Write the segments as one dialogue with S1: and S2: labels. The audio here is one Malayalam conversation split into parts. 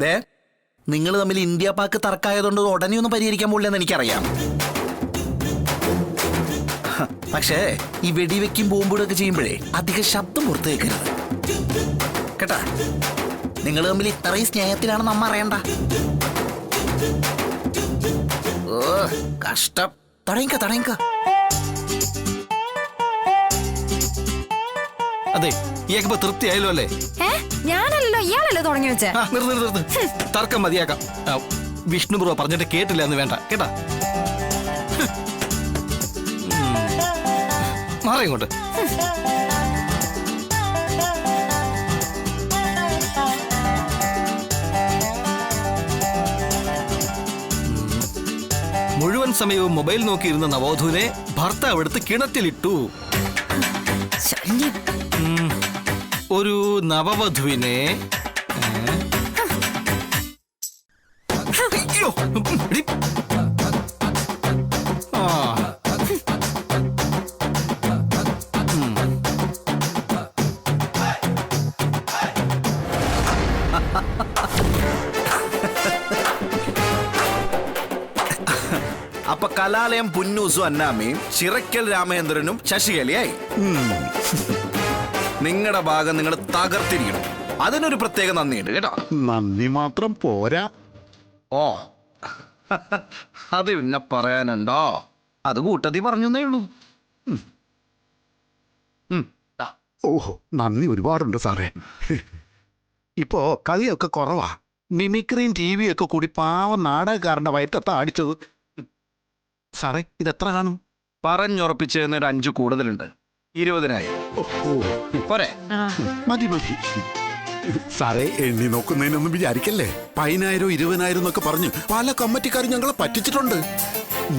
S1: ദേ, നിങ്ങൾ തമ്മിൽ ഇന്ത്യ പാക്ക് തർക്കമായതുകൊണ്ട് ഉടനെ ഒന്നും പരിഹരിക്കാൻ പോകില്ലെന്ന് എനിക്കറിയാം. പക്ഷേ ഈ വെടിവെക്കും ബോംബുകളൊക്കെ ചെയ്യുമ്പോഴേ അധികം ശബ്ദം പുറത്തു കേൾക്കരുത് കേട്ടാ. നിങ്ങൾ തമ്മിൽ ഇത്രയും സ്നേഹത്തിലാണെന്ന് അമ്മ അറിയണ്ട. ഓ കഷ്ടം. തടയിക്ക.
S2: അതെ, ഇയാൾക്ക് തൃപ്തിയായല്ലോ അല്ലേ?
S3: ഞാനല്ലോ, ഇയാളല്ലോ തുടങ്ങി വെച്ചേ.
S2: നിർത്ത്. തർക്കം മതിയാക്കാം. വിഷ്ണു ബ്രോ പറഞ്ഞിട്ട് കേട്ടില്ല എന്ന് വേണ്ട കേട്ടാ. മാറി ഇങ്ങോട്ട്. മുഴുവൻ സമയവും മൊബൈൽ നോക്കിയിരുന്ന നവോധുവിനെ ഭർത്താവ് എടുത്ത് കിണറ്റിലിട്ടു. ഒരു നവവധുവിനെ
S1: അപ്പൊ കലാലയം പുന്നൂസും അന്നാമയും ചിറക്കൽ രാമചന്ദ്രനും ശശികലയായി. നിങ്ങളുടെ ഭാഗം നിങ്ങൾ തകർത്തിരിക്കണം. അതിനൊരു പ്രത്യേക നന്ദിയുണ്ട് കേട്ടോ.
S4: നന്ദി മാത്രം പോരാ.
S1: ഓ അത് പിന്നെ പറയാനുണ്ടോ? അത് കൂട്ടത്തിൽ പറഞ്ഞേ ഉള്ളൂ.
S4: ഓഹോ, നന്ദി ഒരുപാടുണ്ട് സാറേ. ഇപ്പോ കളിയൊക്കെ കുറവാ. മിമിക്രിയും ടി വിയും ഒക്കെ കൂടി പാവം നാടകക്കാരന്റെ വയറ്റത്താ അടിച്ചത്. സാറേ, ഇതെത്ര കാണും?
S1: പറഞ്ഞുറപ്പിച്ചതിന് 5 കൂടുതലുണ്ട്. 20,000 പോരെ?
S4: മതി. സാറേ, എണ്ണി നോക്കുന്നതിനൊന്നും വിചാരിക്കല്ലേ. 10,000 20,000 എന്നൊക്കെ പറഞ്ഞ് പല കമ്മിറ്റിക്കാരും ഞങ്ങളെ പറ്റിച്ചിട്ടുണ്ട്.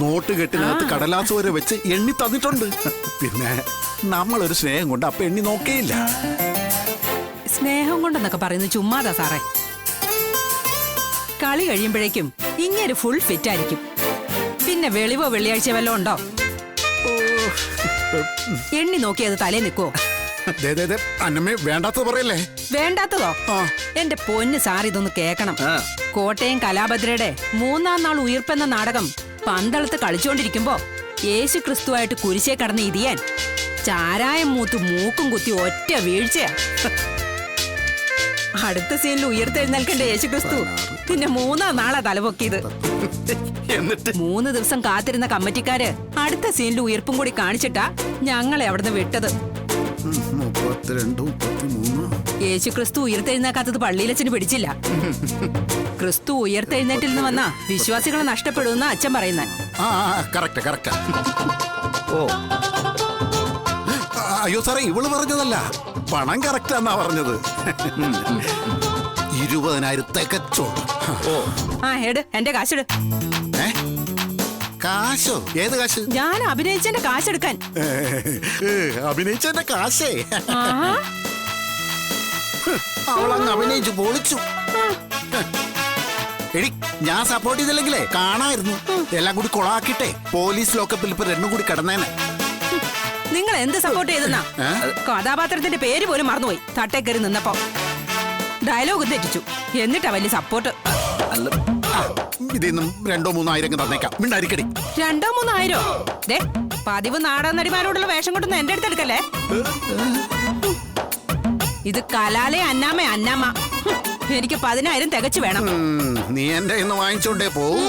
S4: നോട്ട് കെട്ടിനകത്ത് കടലാസ് വരെ വെച്ച് എണ്ണി തന്നിട്ടുണ്ട്. പിന്നെ നമ്മളൊരു സ്നേഹം കൊണ്ട് അപ്പൊ എണ്ണി നോക്കേയില്ല.
S5: സ്നേഹം കൊണ്ടെന്നൊക്കെ പറയുന്നത് ചുമ്മാതാ സാറേ. കളി കഴിയുമ്പോഴേക്കും ഇങ്ങനെ ഫുൾ ഫിറ്റ് ആയിരിക്കും. പിന്നെ വെളിവോ വെള്ളിയാഴ്ച വല്ലതും ഉണ്ടോ? എണ്ണി നോക്കി അത് തലേ നിൽക്കുവോ?
S4: അന്നമ്മേ, വേണ്ടാത്തത് പറയല്ലേ.
S5: വേണ്ടാത്തതോ? എന്റെ പൊന്ന് സാർ, ഇതൊന്ന് കേക്കണം. കോട്ടയം കലാഭദ്രയുടെ 3-ാം നാൾ ഉയിർപ്പെന്ന നാടകം പന്തളത്ത് കളിച്ചോണ്ടിരിക്കുമ്പോ യേശു ക്രിസ്തുവായിട്ട് കുരിശേ കടന്ന് ഇതിയാൻ ചാരായം മൂത്ത് മൂക്കും കുത്തി ഒറ്റ വീഴ്ചയാ. അടുത്ത സീനിൽ ഉയർത്തെഴുന്നേൽക്കേണ്ട യേശു ക്രിസ്തു പിന്നെ 3-ാം നാളാ തലപൊക്കിയത്.
S1: എന്നിട്ട്
S5: 3 ദിവസം കാത്തിരുന്ന കമ്മിറ്റിക്കാര് അടുത്ത സീനിൽ ഉയർപ്പും കൂടി കാണിച്ചിട്ടാ ഞങ്ങളെ അവിടുന്ന് വിട്ടത്.
S4: 32, 33.
S5: യേശു ക്രിസ്തു ഉയർത്തെഴുന്നേക്കാത്തത് പള്ളിയിലച്ഛന് പിടിച്ചില്ല. ക്രിസ്തു ഉയർത്തെഴുന്നേറ്റിൽ നിന്ന് വന്നാ വിശ്വാസികളെ നഷ്ടപ്പെടുമെന്ന് അച്ഛൻ പറയുന്നത്.
S4: കറക്റ്റ്. ഓ അയ്യോ സാറേ, ഇവള് പറഞ്ഞതല്ല, പണം കറക്റ്റാന്നാ പറഞ്ഞത്. 20,000 തികച്ചോ?
S5: എട്, എന്റെ കാശെട്.
S4: കാശോ? ഏത് കാശ്?
S5: ഞാൻ അഭിനയിച്ചെന്റെ കാശെടുക്കാൻ.
S4: അഭിനയിച്ചെന്റെ കാശേ?
S5: ആഹാ.
S4: അവളങ്ങ് അഭിനയിച്ചു പൊളിച്ചു. എടി, ഞാൻ സപ്പോർട്ട് ചെയ്തില്ലെങ്കിലേ കാണായിരുന്നു. എല്ലാം കൂടി കൊളാക്കിട്ടെ പോലീസ് ലോക്കപ്പിൽ ഇപ്പൊ 2 കൂടി കിടന്നേനെ.
S5: നിങ്ങൾ എന്ത് സപ്പോർട്ട് ചെയ്തെന്നാ? കഥാപാത്രത്തിന്റെ പേര് പോലും മറന്നുപോയി തട്ടേ കയറി നിന്നപ്പോ. ഡയലോഗ് തെറ്റിച്ചു, എന്നിട്ടാ വലിയ സപ്പോർട്ട്.
S4: ഇതിന്നും 2-3 തന്നേക്കാം. മിണ്ടായിരിക്കടി.
S5: 2-3 ദേ, പതിവ് നാടക നടിമാരോടുള്ള വേഷം കൊണ്ടൊന്നും എന്റെ അടുത്ത് എടുക്കല്ലേ. ഇത് കലാലയ അന്നാമ്മ. എനിക്ക് 10,000 തികച്ചു വേണം.
S4: നീ എന്റെ ഇന്ന് വാങ്ങിച്ചോണ്ടേ പോവും.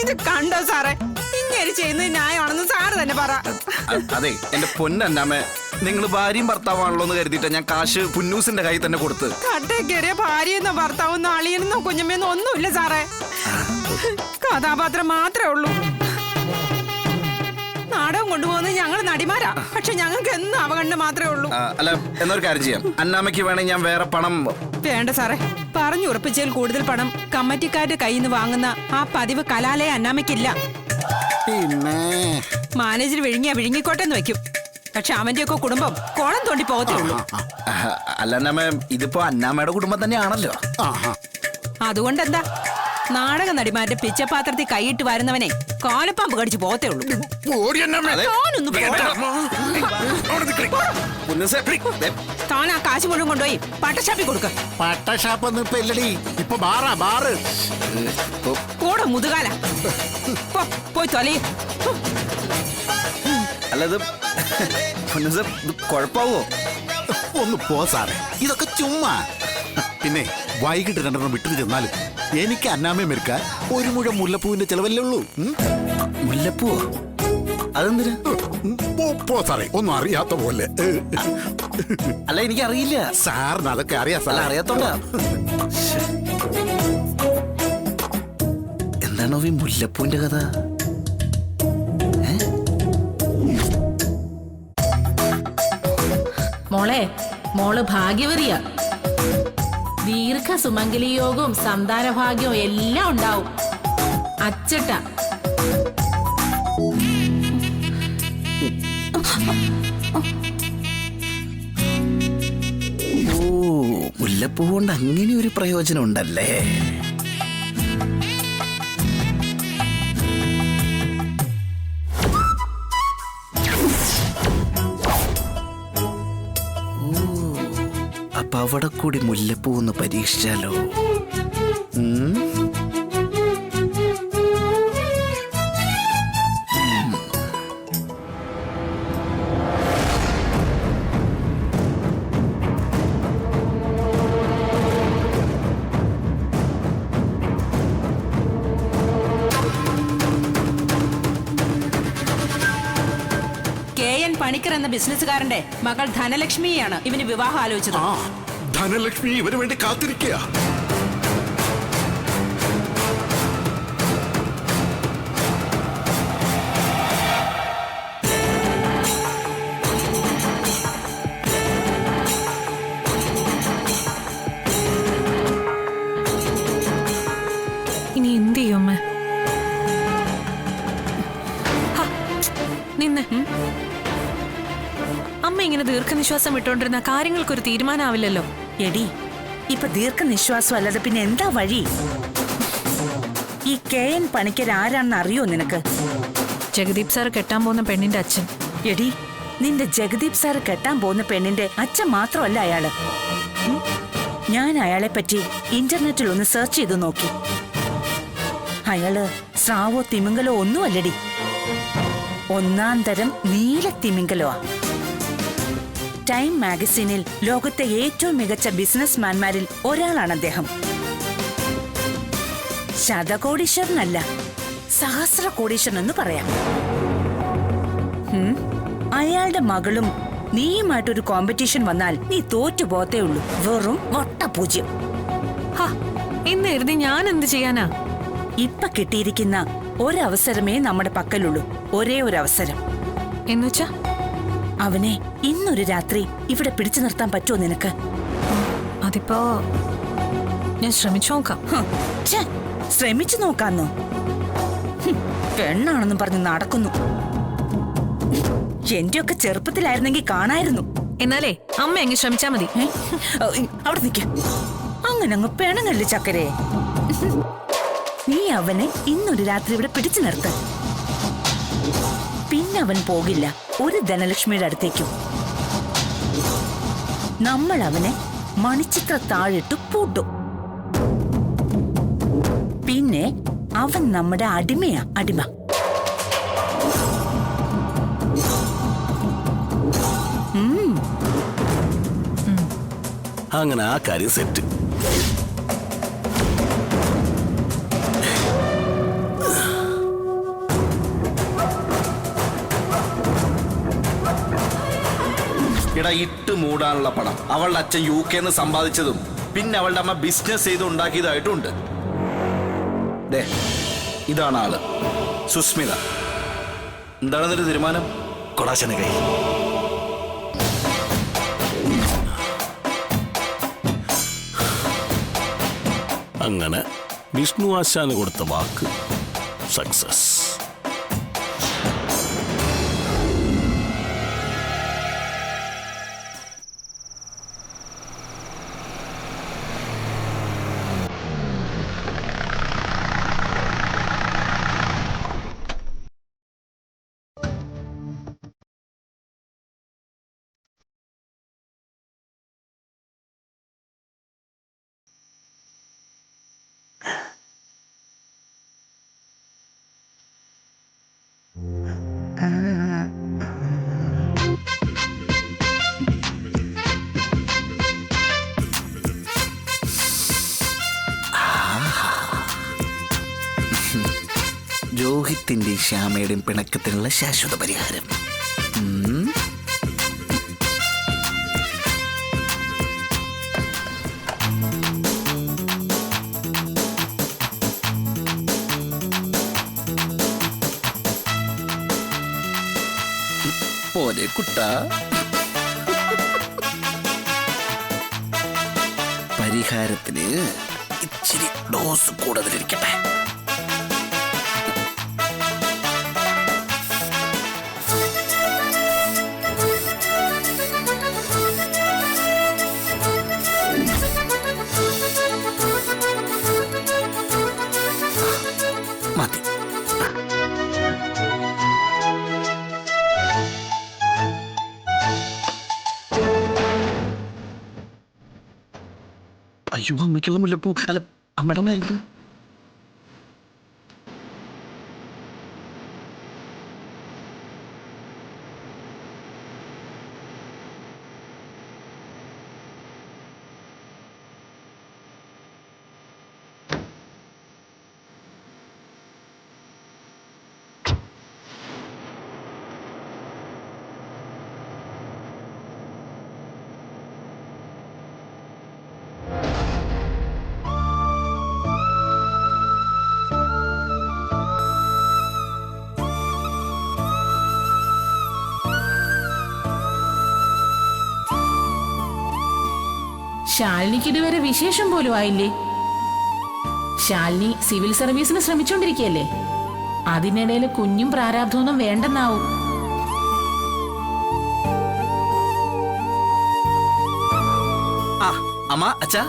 S5: ഇത് കണ്ടോ സാറേ, ഇങ്ങനെ ചെയ്യുന്നത് ന്യായമാണെന്ന് സാറ് തന്നെ പറ.
S1: അതെ, എന്റെ പൊന്നന്നാമേ, നിങ്ങൾ ഭാര്യയും ഭർത്താവാണല്ലോ എന്ന് കരുതിയിട്ടാ ഞാൻ കാശ് പുന്നൂസിന്റെ കയ്യിൽ തന്നെ കൊടുത്ത്.
S5: തട്ടേ കയറിയ ഭാര്യയെന്നോ ഭർത്താവെന്നോ അളിയനെന്നോ കുഞ്ഞമ്മയെന്നോ ഒന്നുമില്ല സാറേ. കഥാപാത്രം മാത്രമേ ഉള്ളൂ. നാടകം കൊണ്ടുപോകുന്നത് ഞങ്ങൾ നടിമാരാ, പക്ഷെ ഞങ്ങൾക്ക് എന്നും അവഗണന മാത്രമേ ഉള്ളൂ.
S1: അല്ല, എന്നൊരു കാര്യം ചെയ്യാം, അന്നാമയ്ക്ക് വേണമെങ്കിൽ ഞാൻ വേറെ പണം.
S5: വേണ്ട സാറേ, പറഞ്ഞുറപ്പിച്ചതിൽ കൂടുതൽ പണം കമ്മിറ്റിക്കാരുടെ കയ്യിൽ നിന്ന് വാങ്ങുന്ന ആ പതിവ് കലാലയ അന്നാമയ്ക്കില്ല.
S4: പിന്നെ
S5: മാനേജർ വിഴുങ്ങിക്കോട്ടെ എന്ന് വെക്കും. പക്ഷെ അവന്റെ ഒക്കെ കുടുംബം കോളം തോണ്ടി പോകത്തേ ഉള്ളൂ.
S1: അല്ല അന്നാമ, ഇതിപ്പോ അന്നാമയുടെ കുടുംബം തന്നെയാണല്ലോ.
S5: അതുകൊണ്ടെന്താ, നാടക നടിമാരുടെ പിച്ചപാത്രത്തിൽ കൈയിട്ട് വരുന്നവനെ കാലപ്പാമ്പ് കടിച്ചു പോകത്തേ ഉള്ളൂ. താൻ ആ കാശ് മുഴുവൻ കൊണ്ടുപോയി പട്ടശാപ്പി കൊടുക്ക.
S4: പട്ടഷാപ്പൊന്നും ഇപ്പൊ ഇല്ലടി, ഇപ്പൊ ബാറാ ബാറ്.
S5: കൂടെ മുതുകാല പോയി തൊലയും.
S2: അല്ലത് കുഴപ്പാവോ?
S4: ഒന്ന് പോ സാറേ, ഇതൊക്കെ ചുമ്മാ. പിന്നെ വൈകിട്ട് രണ്ടെണ്ണം വിട്ടിട്ട് ചെന്നാലും എനിക്ക് അന്നാമേ മെരുക്കാൻ ഒരു മുഴം മുല്ലപ്പൂവിന്റെ ചെലവല്ലേ ഉള്ളൂ.
S1: മുല്ലപ്പൂവോ? അതെന്തിനാ?
S4: പോ സാറേ, ഒന്നും അറിയാത്ത പോലെ.
S1: അല്ല എനിക്കറിയില്ല.
S4: സാറിന് അതൊക്കെ അറിയാം
S1: അല്ല
S4: സാറേ.
S1: അറിയാത്തോണ്ടാ. എന്താണോ ഈ മുല്ലപ്പൂവിന്റെ കഥ?
S6: മോള് ഭാഗ്യവതിയ. ദീർഘ സുമംഗലി യോഗവും സന്താനഭാഗ്യവും എല്ലാം ഉണ്ടാവും. അച്ചട്ട
S1: ഓ, മുല്ലപ്പൂ കൊണ്ട് അങ്ങനെ ഒരു പ്രയോജനം ഉണ്ടല്ലേ? അപ്പൊ അവിടെ കൂടി മുല്ലപ്പൂ ഒന്ന് പരീക്ഷിച്ചാലോ?
S5: KN പണിക്കർ എന്ന ബിസിനസ്സുകാരന്റെ മകൾ ധനലക്ഷ്മിയാണ് ഇവന് വിവാഹം ആലോചിച്ചത്.
S4: ആ, ധനലക്ഷ്മി ഇവന് വേണ്ടി കാത്തിരിക്കുക.
S3: ഇനി എന്ത് ചെയ്യും അമ്മ? നിന്ന് അമ്മ ഇങ്ങനെ ദീർഘനിശ്വാസം വിട്ടോണ്ടിരുന്ന കാര്യങ്ങൾക്കൊരു തീരുമാനമാവില്ലല്ലോ.
S7: എടി, ഇപ്പൊ ദീർഘനിശ്വാസം അല്ലാതെ പിന്നെ എന്താ വഴി? ഈ KN പണിക്കർ ആരാണെന്ന് അറിയോ നിനക്ക്?
S3: ജഗദീപ് സാർ കെട്ടാൻ പോകുന്ന പെണ്ണിന്റെ അച്ഛൻ.
S7: എടി, നിന്റെ ജഗദീപ് സാറ് കെട്ടാൻ പോകുന്ന പെണ്ണിന്റെ അച്ഛൻ മാത്രമല്ല അയാള്. ഞാൻ അയാളെ പറ്റി ഇന്റർനെറ്റിൽ ഒന്ന് സെർച്ച് ചെയ്ത് നോക്കി. അയാള് സ്രാവോ തിമിംഗലോ ഒന്നുമല്ലടി, ഒന്നാം തരം നീല തിമിംഗലോ. ടൈം മാഗസീനിൽ ലോകത്തെ ഏറ്റവും മികച്ച ബിസിനസ് മാൻമാരിൽ ഒരാളാണ് അദ്ദേഹം. ശതകോടീശ്വരനല്ല, സഹസ്രകോടീശ്വരൻ എന്ന് പറയാം. അയാളുടെ മകളും നീയുമായിട്ടൊരു കോമ്പറ്റീഷൻ വന്നാൽ നീ തോറ്റു പോത്തേ ഉള്ളൂ. വെറും വട്ടപൂജ്യം.
S3: എന്ന് എഴുതി ഞാൻ എന്ത് ചെയ്യാനാ?
S7: ഇപ്പൊ കിട്ടിയിരിക്കുന്ന ഒരവസരമേ നമ്മുടെ പക്കലുള്ളൂ. ഒരേ ഒരു അവസരം.
S3: എന്നുവെച്ചാ
S7: അവനെ ഇന്നൊരു രാത്രി ഇവിടെ പിടിച്ചു നിർത്താൻ പറ്റുമോ നിനക്ക്?
S3: അതിപ്പോ ഞാൻ ശ്രമിച്ചു നോക്കാം.
S7: ഛെ, ശ്രമിച്ചു നോക്കാന്നോ? പെണ്ണാണെന്നും പറഞ്ഞ് നടക്കുന്നു. എന്റെയൊക്കെ ചെറുപ്പത്തിലായിരുന്നെങ്കിൽ കാണായിരുന്നു.
S3: എന്നാലേ അമ്മ എങ്ങനെ ശ്രമിച്ചാ മതി.
S7: അവിടെ നിൽക്ക. അങ്ങനെ അങ്ങ് പെണങ്ങല്ലേ ചക്കരെ. നീ അവനെ ഇന്നൊരു രാത്രി ഇവിടെ പിടിച്ചു നിർത്ത. പിന്നെ അവൻ പോകില്ല ഒരു ധനലക്ഷ്മിയുടെ അടുത്തേക്കും. നമ്മൾ അവനെ മണിച്ചിത്ര താഴിട്ട് പൂട്ടും. പിന്നെ അവൻ നമ്മുടെ അടിമയാ, അടിമ.
S2: അങ്ങനെ ആ കാര്യം സെറ്റ്.
S1: ഇട ഇട്ട് മൂടാനുള്ള പണം അവളുടെ അച്ഛൻ UK സമ്പാദിച്ചതും പിന്നെ അവളുടെ അമ്മ ബിസിനസ് ചെയ്ത് ഉണ്ടാക്കിയതായിട്ടുണ്ട്. ഇതാണ് ആള്, സുസ്മിത. എന്താണ് നിന്റെ തീരുമാനം?
S2: കൊടാശന കൈ. അങ്ങനെ വിഷ്ണു ആശാന് കൊടുത്ത വാക്ക് സക്സസ്.
S1: രോഹിത്തിന്റെയും ശ്യാമയുടെയും പിണക്കത്തിനുള്ള ശാശ്വത പരിഹാരം. ഉം. പോരെ കുട്ട, പരിഹാരത്തിന് ഇച്ചിരി ഡോസ് കൂടുതലിരിക്കട്ടെ. മതി. അയ്യോ, അമ്മയ്ക്കുള്ള മുല്ലപ്പൂ. അല്ല, അമ്മയുടെ ആയിരിക്കും.
S6: ശാലിനിക്ക് ഇതുവരെ വിശേഷം പോലും ആയില്ലേ? ശാലിനി സിവിൽ സർവീസിന് ശ്രമിച്ചോണ്ടിരിക്കുകയല്ലേ? അതിനിടയിൽ കുഞ്ഞും പ്രാരാബ്ധമൊന്നും വേണ്ടെന്നാവും.
S1: ആ അമ്മ, അച്ഛാ,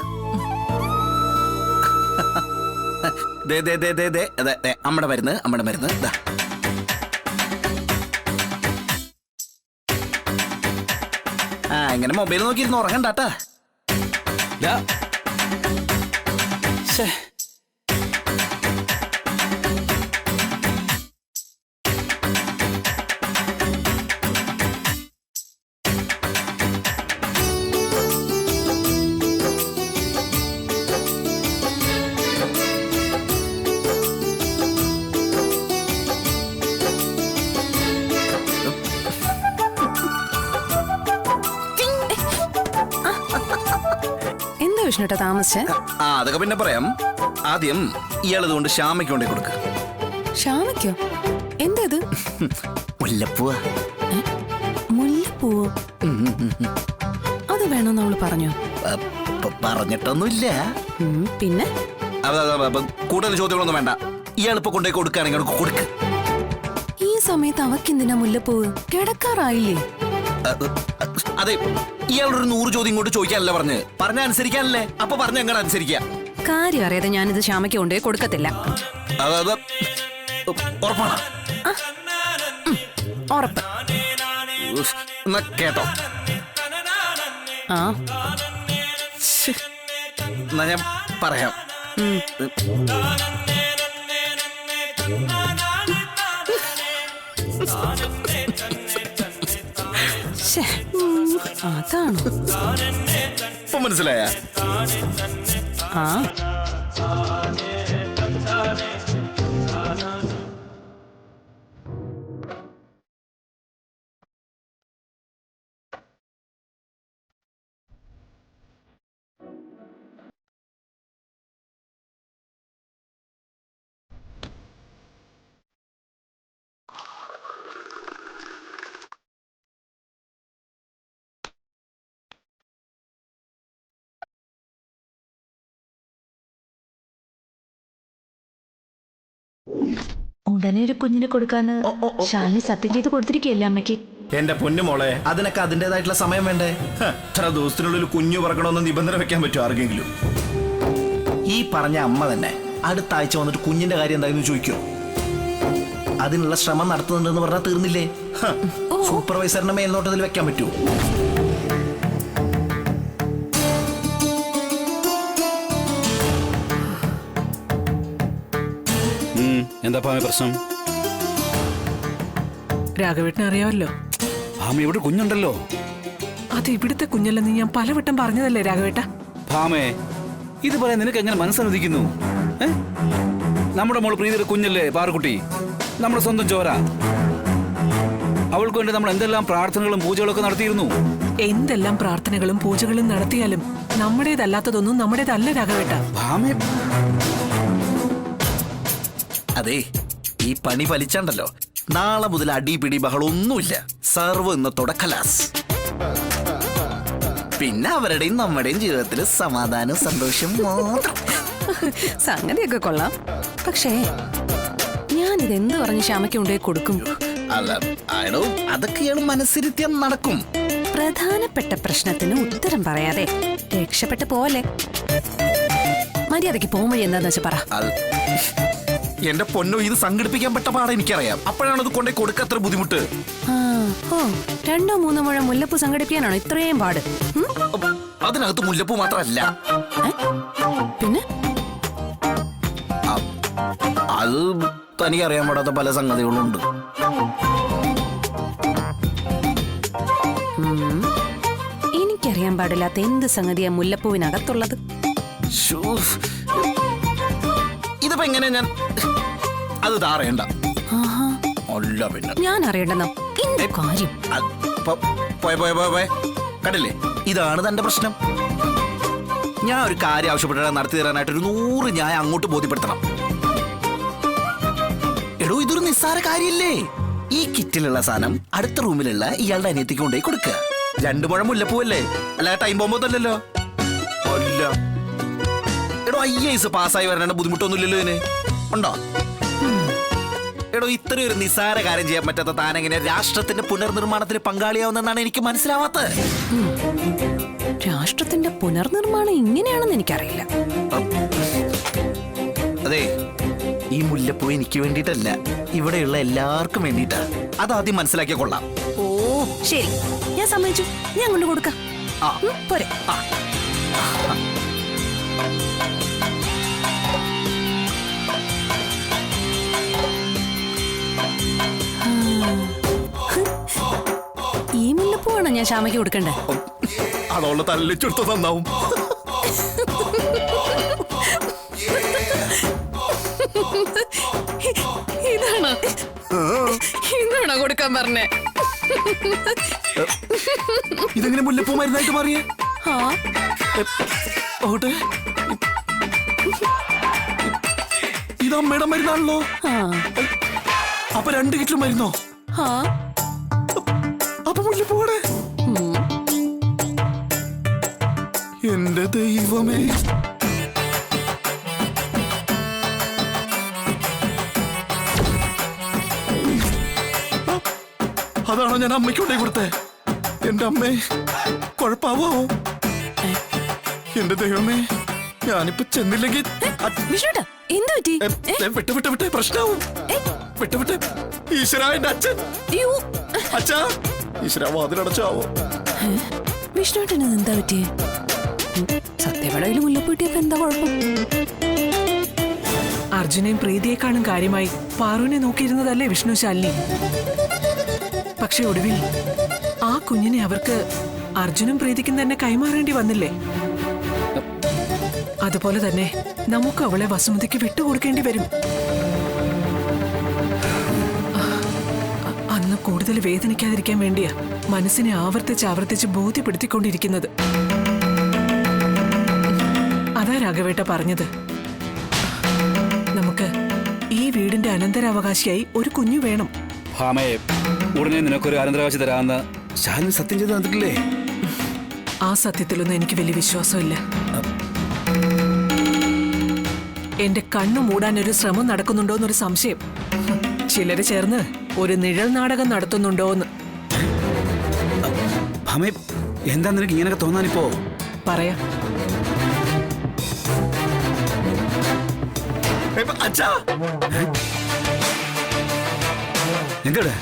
S1: അമ്മടെ മരുന്ന് ദാ. ആ, ഇങ്ങനെ മൊബൈൽ നോക്കിയിരുന്ന് ഉറങ്ങണ്ടാട്ടാ.
S5: എന്താ വിഷ്ണുട്ടാ താമസിച്ചേ?
S1: ആ, അതൊക്കെ പിന്നെ പറയാം. ആദ്യം ഇയാളതുകൊണ്ട് ശ്യാമയ്ക്ക് കൊണ്ടേ കൊടുക്ക.
S5: ശ്യാമയ്ക്കോ? എന്താ ഇത്?
S1: മുല്ലപ്പൂവാ.
S5: മുല്ലപ്പൂവോ? അത് വേണമെന്ന് അവള് പറഞ്ഞോ?
S1: പറഞ്ഞിട്ടൊന്നുമില്ല.
S5: പിന്നെ
S1: കൂടുതൽ ചോദ്യങ്ങളൊന്നും വേണ്ട. ഇയാളിപ്പോ കൊണ്ടേ കൊടുക്കുകയാണെങ്കിൽ കൊടുക്ക.
S5: ഈ സമയത്ത് അവക്കെന്തിനാ മുല്ലപ്പൂവ്? കിടക്കാറായില്ലേ?
S1: അതെ, ഇയാളൊരു 100 ചോദ്യം കൊണ്ട് ചോദിക്കാനല്ല പറഞ്ഞ അനുസരിക്കാനല്ലേ. അപ്പൊ പറഞ്ഞ എങ്ങനെ അനുസരിക്കാം?
S5: കാര്യം അറിയാതെ ഞാനിത് ശ്യാമയ്ക്ക് കൊണ്ടുപോയി കൊടുക്കത്തില്ല.
S1: ഉറപ്പാണ്?
S5: ഉറപ്പ്.
S1: എന്നാ കേട്ടോ.
S5: ആ,
S1: എന്നാ ഞാൻ പറയാം.
S5: അതാണോ?
S1: ഇപ്പൊ മനസ്സിലായ?
S5: ആ,
S7: ഉടനെ ഒരു കുഞ്ഞിനെ കൊടുക്കാന്ന് ശാലിനി സത്യം ചെയ്ത് കൊടുത്തിരിക്കുകയല്ലേ അമ്മയ്ക്ക്?
S2: എന്റെ പൊന്നു മോളെ,
S1: അതിനൊക്കെ അതിൻ്റെതായിട്ടുള്ള സമയം വേണ്ടേ?
S2: ഇത്ര ദിവസത്തിനുള്ളിൽ കുഞ്ഞു പറക്കണമെന്ന് നിബന്ധന വെക്കാൻ പറ്റുമോ ആർക്കെങ്കിലും?
S1: ഈ പറഞ്ഞ അമ്മ തന്നെ അടുത്ത ആഴ്ച വന്നിട്ട് കുഞ്ഞിന്റെ കാര്യം എന്തായിരുന്നു ചോദിക്കോ? അതിനുള്ള ശ്രമം നടത്തുന്നുണ്ടെന്ന് പറഞ്ഞാൽ തീർന്നില്ലേ? സൂപ്പർവൈസറിന്റെ മേൽനോട്ടത്തിൽ വെക്കാൻ പറ്റുമോ?
S8: എന്താ പ്രശ്നം?
S3: രാഘവേട്ടനെ അറിയാമല്ലോ.
S8: ഭാമ ഇവിടെ കുഞ്ഞുണ്ടല്ലോ.
S3: അത് ഇവിടുത്തെ കുഞ്ഞല്ലെന്ന് ഞാൻ പലവട്ടം പറഞ്ഞതല്ലേ രാഘവേട്ട?
S8: ഭാമേ, ഇത് പറയാൻ നിനക്ക് എങ്ങനെ മനസ്സനുവദിക്കുന്നു? നമ്മുടെ മോള് പ്രീതിയുടെ കുഞ്ഞല്ലേ പാറുക്കുട്ടി? നമ്മുടെ സ്വന്തം ചോര. അവൾക്ക് വേണ്ടി നമ്മൾ എന്തെല്ലാം പ്രാർത്ഥനകളും പൂജകളൊക്കെ നടത്തിയിരുന്നു.
S3: എന്തെല്ലാം പ്രാർത്ഥനകളും പൂജകളും നടത്തിയാലും നമ്മുടേതല്ലാത്തതൊന്നും നമ്മുടേതല്ല രാഘവേട്ട.
S8: ഭാമേ,
S1: അതെ, ഈ പണി ഫലിച്ചാണ്ടല്ലോ, നാളെ മുതൽ അടിപിടി ബഹളമൊന്നുമില്ല. സർവ്വ ഇന്നത്തോടെ കലാസ്. പിന്നെ അവരുടെയും നമ്മുടെയും ജീവിതത്തിൽ സമാധാനം സന്തോഷം മാത്രം.
S5: സംഗതിയൊക്കെ കൊള്ളാം. പക്ഷേ ഞാനിത് എന്ത് പറഞ്ഞ് ശ്യാമയ്ക്ക് കൊണ്ടുപോയി കൊടുക്കും?
S1: അല്ല ആടോ, അതൊക്കെയാണ് മനസ്സിരുത്തിയാൽ നടക്കും.
S5: പ്രധാനപ്പെട്ട പ്രശ്നത്തിന് ഉത്തരം പറയാതെ രക്ഷപ്പെട്ടു പോലെ. മര്യാദയ്ക്ക് പോകുമ്പോൾ എന്താന്ന് വെച്ചാ പറ.
S1: എന്റെ പൊന്നോ, ഇത് സംഘടിപ്പിക്കാൻ പറ്റ പാടാ എനിക്കറിയാം. അപ്പോഴാണ് അത് കൊണ്ടേ കൊടുക്കത്ര ബുദ്ധിമുട്ട്.
S5: ഓ 2-3 മുഴം മുല്ലപ്പൂ സംഘടിപ്പിക്കാനാണോ ഇത്രയും പാട്?
S1: അതിനകത്ത് മുല്ലപ്പൂ മാത്രമല്ല,
S5: പിന്നെ
S1: അത് തനിക്കറിയാൻ പാടാത്ത പല സംഗതികളുണ്ട്.
S5: എനിക്കറിയാൻ പാടില്ലാത്ത എന്ത് സംഗതിയാ മുല്ലപ്പൂവിനകത്തുള്ളത്?
S1: ശ്ശോ, ഇതിപ്പോ എങ്ങനെയാ ഞാൻ അത് താറയണ്ട. അല്ല പിന്നെ
S5: ഞാൻ അറിയണ്ടെന്നോ എന്ത് കാര്യം?
S1: പോയ കണ്ടില്ലേ, ഇതാണ് തന്റെ പ്രശ്നം. ഞാൻ ഒരു കാര്യം ആവശ്യപ്പെട്ടാൽ നടത്തി തരാനായിട്ട് ഒരു 100 ഞാൻ അങ്ങോട്ട് ബോധ്യപ്പെടുത്തണം. എടോ, ഇതൊരു നിസ്സാര കാര്യല്ലേ. ഈ കിറ്റിലുള്ള സാധനം അടുത്ത റൂമിലുള്ള ഇയാളുടെ അനിയത്തിക്ക് കൊണ്ടുപോയി കൊടുക്കുക. 2 മുഴം മുല്ലപ്പൂവല്ലേ, അല്ല ടൈം ബോംബൊന്നല്ലല്ലോ. അല്ല എടോ, IAS പാസ്സായി വരാനുള്ള ബുദ്ധിമുട്ടൊന്നുമില്ലല്ലോ ഇതിന്. ഉണ്ടോ? എടോ, ഇത്രയും ഒരു നിസ്സാര കാര്യം ചെയ്യാൻ പറ്റാത്ത താനെങ്ങനെ രാഷ്ട്രത്തിന്റെ പുനർനിർമ്മാണത്തിന് പങ്കാളിയാവുന്നെന്നാണ് എനിക്ക് മനസ്സിലാവാത്തത്.
S5: രാഷ്ട്രത്തിന്റെ പുനർനിർമ്മാണം ഇങ്ങനെയാണെന്ന് എനിക്കറിയില്ല.
S1: അതെ, ഈ മുല്ലപ്പൂ എനിക്ക് വേണ്ടിയിട്ടല്ല, ഇവിടെയുള്ള എല്ലാവർക്കും വേണ്ടിയിട്ടാ. അതാദ്യം മനസ്സിലാക്കിയ കൊള്ളാം.
S5: ഓ ശരി, ഞാൻ സമ്മതിച്ചു. ഞാൻ കൊണ്ട് കൊടുക്കാം. പോരെ. ഈ മുല്ലപ്പൂവാണോ ഞാൻ ശ്യാമയ്ക്ക് കൊടുക്കണ്ടേ?
S1: അതോളെ തല്ലിച്ചെടുത്ത് നന്നാവും.
S5: ഇതാണോ കൊടുക്കാൻ പറഞ്ഞേ?
S1: ഇതെങ്ങനെ മുല്ലപ്പൂ മരുന്നായിട്ട് മാറിയേ? ഓട്ടെ, ഇത് അമ്മയുടെ മരുന്നാണല്ലോ. അപ്പൊ 2 കിറ്റിലും മരുന്നോ? അപ്പൊ മുല്ലപ്പൂടെ എന്റെ ദൈവമേ. അതാണോ ഞാൻ അമ്മയ്ക്ക് കൊണ്ടേ കൊടുത്തേ? എന്റെ അമ്മേ, കുഴപ്പാവോ? എന്റെ ദൈവമേ, ഞാനിപ്പോ ചെന്നില്ലെങ്കിൽ വിട്ട് പ്രശ്നവും. വിട്ട് ഈശ്വര, എന്റെ അച്ഛൻ. അച്ഛാ, ഈശ്വര, വാതിലടച്ചാവോ?
S5: വിഷ്ണുട്ടന് എന്താ പറ്റിയേ? സത്യവളയിൽ മുല്ലപ്പൂട്ടിയൊക്കെ എന്താ കുഴപ്പം?
S3: അർജുനെയും പ്രീതിയെക്കാളും കാര്യമായി പാറുവിനെ നോക്കിയിരുന്നതല്ലേ വിഷ്ണു ശാലിനി. പക്ഷെ ഒടുവിൽ ആ കുഞ്ഞിനെ അവർക്ക് അർജുനും പ്രീതിക്കും തന്നെ കൈമാറേണ്ടി വന്നില്ലേ? അതുപോലെ തന്നെ നമുക്ക് അവളെ വസുമതിക്ക് വിട്ടുകൊടുക്കേണ്ടി വരും. അന്ന് കൂടുതൽ വേദനിക്കാതിരിക്കാൻ വേണ്ടിയാ മനസ്സിനെ ആവർത്തിച്ച് ബോധ്യപ്പെടുത്തിക്കൊണ്ടിരിക്കുന്നത്. അതാ രാഘവേട്ട പറഞ്ഞത്, നമുക്ക് ഈ വീടിന്റെ അനന്തരാവകാശിയായി ഒരു കുഞ്ഞു വേണം.
S8: ഭാമയെ, ഉടനെ നിനക്കൊരു അനന്തരാവകാശം തരാമെന്ന് ശാലിനി സത്യം ചെയ്ത് തന്നിട്ടില്ലേ?
S3: ആ സത്യത്തിലൊന്നും എനിക്ക് വലിയ വിശ്വാസമില്ല. എന്റെ കണ്ണു മൂടാൻ ഒരു ശ്രമം നടക്കുന്നുണ്ടോന്നൊരു സംശയം. ചിലര് ചേർന്ന് ഒരു നിഴൽ നാടകം നടത്തുന്നുണ്ടോന്ന്.
S8: ഭാമയെ, എന്താ നിനക്ക് ഇങ്ങനെയൊക്കെ തോന്നാനിപ്പോ?
S3: പറയാം.
S1: അച്ഛാ,
S8: എന്താ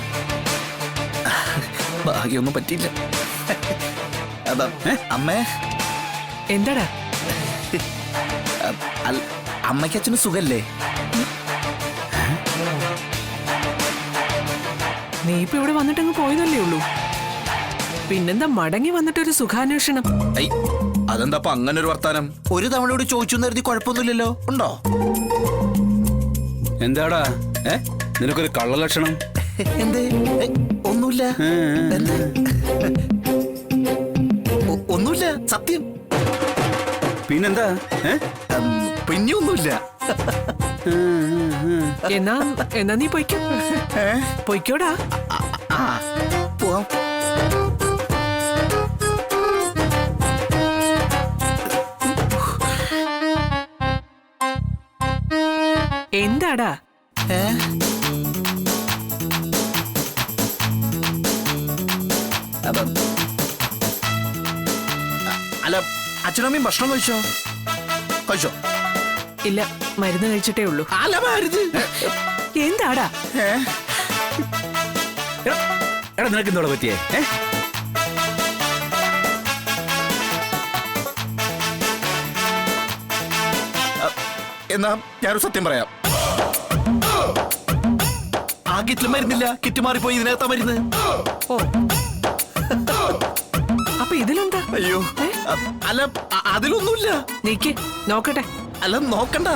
S1: ഭാഗ്യൊന്നും പറ്റിയില്ല. അമ്മേ,
S3: എന്താടാ?
S1: അമ്മയ്ക്ക് അച്ഛന് സുഖല്ലേ?
S3: നീ ഇപ്പൊ ഇവിടെ വന്നിട്ടങ്ങ് പോയതല്ലേ ഉള്ളൂ. പിന്നെന്താ മടങ്ങി വന്നിട്ടൊരു സുഖാന്വേഷണം?
S1: അതെന്താ അങ്ങനെ ഒരു വർത്താനം? ഒരു തവണ കൂടി ചോദിച്ചു കരുതി കുഴപ്പമൊന്നുമില്ലല്ലോ. ഉണ്ടോ?
S8: എന്താടാ? നിനക്കൊരു കള്ളലക്ഷണം.
S1: എന്തേ? ഒന്നുമില്ല. എന്ത്? ഒന്നുമില്ല, സത്യം.
S8: പിന്നെന്താ?
S1: പിന്നെ ഒന്നുമില്ല.
S3: എന്നാ നീ പൊയ്ക്കോ. പൊയ്ക്കോടാ.
S1: പോവാം.
S3: എന്താടാ?
S1: അല്ല, അച്ഛനമ്മയും ഭക്ഷണം കഴിച്ചോ? കഴിച്ചോ?
S3: ഇല്ല, മരുന്ന് കഴിച്ചിട്ടേ ഉള്ളൂ.
S1: അല്ല, മരുന്ന്.
S3: എന്താടാ?
S8: എടാ നിനക്ക് എന്തോടെ പറ്റിയേ?
S1: എന്നാ ഞാനൊരു സത്യം പറയാം. ആ കിറ്റിൽ മരുന്നില്ല. കിറ്റ് മാറിപ്പോയി. ഇതിനകത്താ മരുന്ന്.
S3: ഓ, അപ്പൊ ഇതിലെന്താ?
S1: അയ്യോ, അല്ല, അതിലൊന്നുമില്ല.
S3: നീക്ക് നോക്കട്ടെ.
S1: അല്ല, നോക്കണ്ട.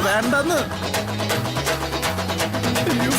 S1: വേണ്ടെന്ന്. അയ്യോ.